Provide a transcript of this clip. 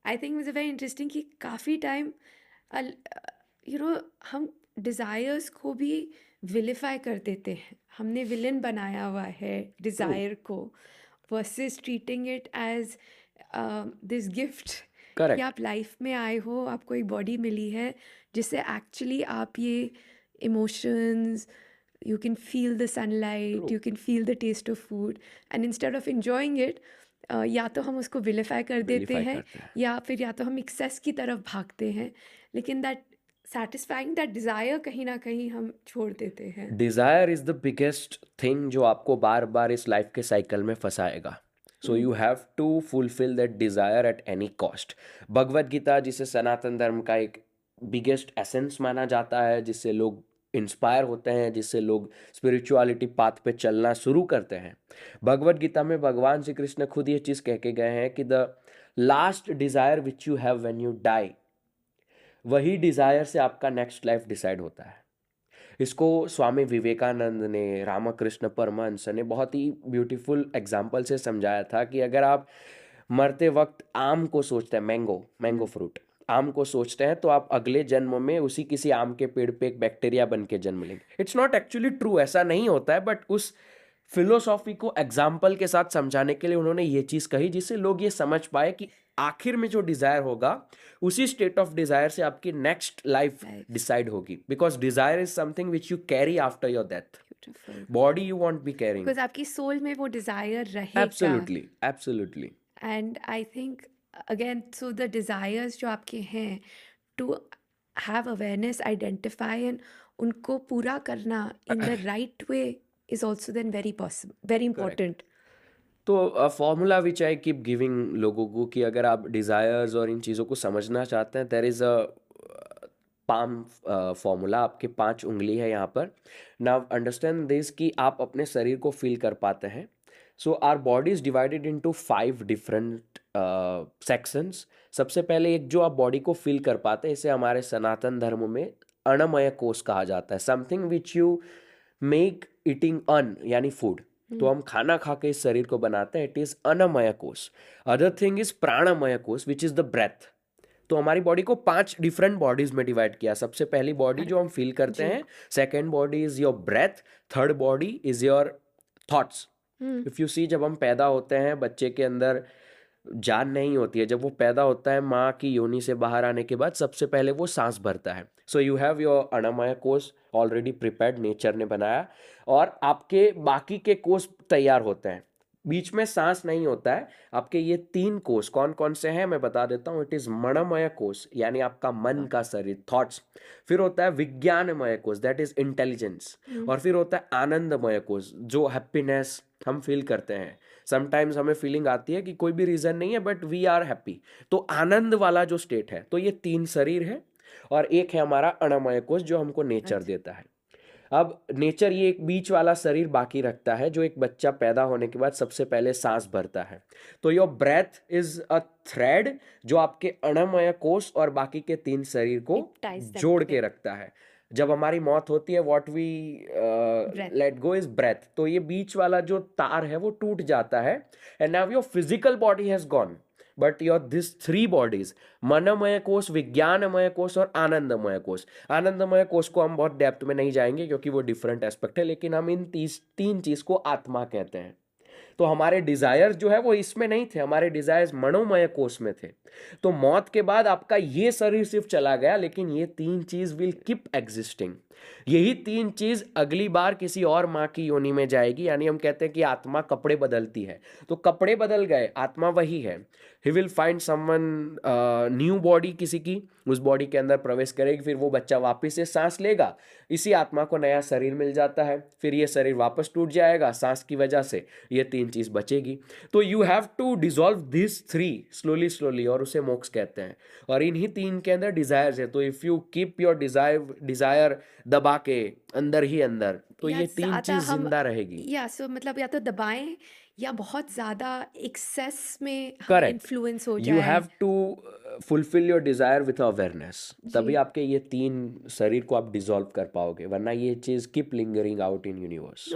I think मुझे very interesting कि काफ़ी टाइम हम डिज़ायर्स को भी विलिफाई कर देते हैं। हमने विलन बनाया हुआ है ट्रू। डिज़ायर को, versus treating it as this gift कि करेक्ट। आप लाइफ में आए हो, आपको एक बॉडी मिली है जिससे एक्चुअली आप ये emotions, you can feel the sunlight, true. you can feel the taste of food, and instead of enjoying it, या तो हम उसको विलिफाई कर देते विलीफाई हैं करते हैं। या तो हम एक्सेस की तरफ भागते हैं, लेकिन दैट सेटिस्फाइंग दैट डिज़ायर कहीं ना कहीं हम छोड़ देते हैं। Desire is the biggest thing जो आपको बार बार इस लाइफ के साइकिल में फंसाएगा। So you have to fulfil that desire at any cost. Bhagavad Gita, जिसे सनातन धर्म का एक बिगेस्ट एसेंस माना जाता है, जिससे लोग इंस्पायर होते हैं, जिससे लोग स्पिरिचुअलिटी पाथ पे चलना शुरू करते हैं, भगवद गीता में भगवान श्री कृष्ण खुद ये चीज़ कह के गए हैं कि the last desire which you have when you die, वही डिज़ायर से आपका नेक्स्ट लाइफ डिसाइड होता है। इसको स्वामी विवेकानंद ने, रामकृष्ण परमहंस ने बहुत ही ब्यूटीफुल एग्जाम्पल से समझाया था कि अगर आप मरते वक्त आम को सोचते हैं, मैंगो फ्रूट, आम को सोचते हैं, तो आप अगले जन्म में उसी किसी आम के पेड़ पे एक बैक्टीरिया बन के जन्म लेंगे। इट्स नॉट एक्चुअली ट्रू, ऐसा नहीं होता है, बट उस फिलोसॉफी को एग्जाम्पल के साथ समझाने के लिए उन्होंने ये चीज़ कही, जिससे लोग ये समझ पाए कि आखिर में जो डिज़ायर होगा, उसी स्टेट ऑफ डिज़ायर से आपकी नेक्स्ट लाइफ लाइफ डिसाइड होगी। Because desire is something which you carry after your death. Beautiful, body you won't be carrying. Because आपकी सोल में वो डिज़ायर रहेगा। Absolutely, absolutely. And I think again, so the desires जो आपके हैं, to have awareness, identify and उनको पूरा करना in the right way is also then very possible, very correct. Important. तो formula which I keep giving लोगों को, कि अगर आप डिज़ायर्स और इन चीज़ों को समझना चाहते हैं, there is a palm formula. आपके 5 उंगली है यहाँ पर। नाउ अंडरस्टैंड दिस कि आप अपने शरीर को फील कर पाते हैं। So our body is divided into 5 different sections. सबसे पहले एक जो आप बॉडी को फील कर पाते हैं, इसे हमारे सनातन धर्म में अन्नमय कोश कहा जाता है। Something which you make eating अन्न, यानी फूड। तो हम खाना खा के इस शरीर को बनाते हैं, इट इज अन्नमय कोश। अदर थिंग इज प्राणमय कोश, विच इज द ब्रेथ। तो हमारी बॉडी को 5 डिफरेंट बॉडीज में डिवाइड किया। सबसे पहली बॉडी जो हम फील करते जी। हैं, second body is your breath, third body is your thoughts. If you see, जब हम पैदा होते हैं, बच्चे के अंदर जान नहीं होती है। जब वो पैदा होता है, माँ की योनि से बाहर आने के बाद सबसे पहले वो सांस भरता है। सो यू हैव योर अन्नमय कोश ऑलरेडी प्रिपेयर्ड, नेचर ने बनाया, और आपके बाकी के कोश तैयार होते हैं। बीच में सांस नहीं होता है। आपके ये 3 कोश कौन कौन से हैं मैं बता देता हूँ। इट इज मनमय कोश, यानी आपका मन का शरीर, थॉट्स। फिर होता है विज्ञानमय कोश, दैट इज इंटेलिजेंस। और फिर होता है आनंदमय कोश, जो हैप्पीनेस हम फील करते हैं। समटाइम्स हमें फीलिंग आती है कि कोई भी रीजन नहीं है, बट वी आर हैप्पी, तो आनंद वाला जो स्टेट है। तो ये 3 शरीर है, और एक है हमारा अणमय कोश, जो हमको नेचर अच्छा। देता है। अब नेचर ये एक बीच वाला शरीर बाकी रखता है, जो एक बच्चा पैदा होने के बाद सबसे पहले सांस भरता है। तो your breath is a thread, जो आपके अणमय कोश और बाकी के 3 शरीर को इट टाइज देम जोड़ के टुगेदर। रखता है। जब हमारी मौत होती है, what we breathe. Let go is breath. तो ये बीच वाला जो तार है वो टूट जाता है, and now your physical body has gone, but your this 3 bodies, मनमय कोश, विज्ञानमय कोश और आनंदमय कोश। आनंदमय कोश को हम बहुत डेप्थ में नहीं जाएंगे, क्योंकि वो डिफरेंट एस्पेक्ट है, लेकिन हम इन 3 चीज को आत्मा कहते हैं। तो हमारे डिजायर जो है वो इसमें नहीं थे, हमारे डिजायर्स मनोमय कोश में थे। तो मौत के बाद आपका ये शरीर सिर्फ चला गया, लेकिन ये 3 चीज विल कीप एग्जिस्टिंग। यही 3 चीज अगली बार किसी और माँ की योनि में जाएगी। यानी हम कहते हैं कि आत्मा कपड़े बदलती है, तो कपड़े बदल गए, आत्मा वही है। He will find someone new body, किसी की उस बॉडी के अंदर प्रवेश करेगी, फिर वो बच्चा वापस से सांस लेगा, इसी आत्मा को नया शरीर मिल जाता है। फिर ये शरीर वापस टूट जाएगा सांस की वजह से, ये 3 चीज बचेगी। तो you have to dissolve this 3 slowly slowly, और उसे मोक्ष कहते हैं। और इन्हीं 3 के अंदर डिजायर्स है। तो if you keep your desire दबा के अंदर ही अंदर, तो या ये 3 ज़्यादा चीज हम, जिंदा रहेगी। या सो मतलब या तो दबाएं, या बहुत ज़्यादा एक्सेस में हम करेक्ट। इन्फ्लुएंस हो यू जाए। Have to fulfil your desire with awareness, तभी जी। आपके ये 3 शरीर को आप डिसॉल्व कर पाओगे, वरना ये चीज keep lingering out in universe.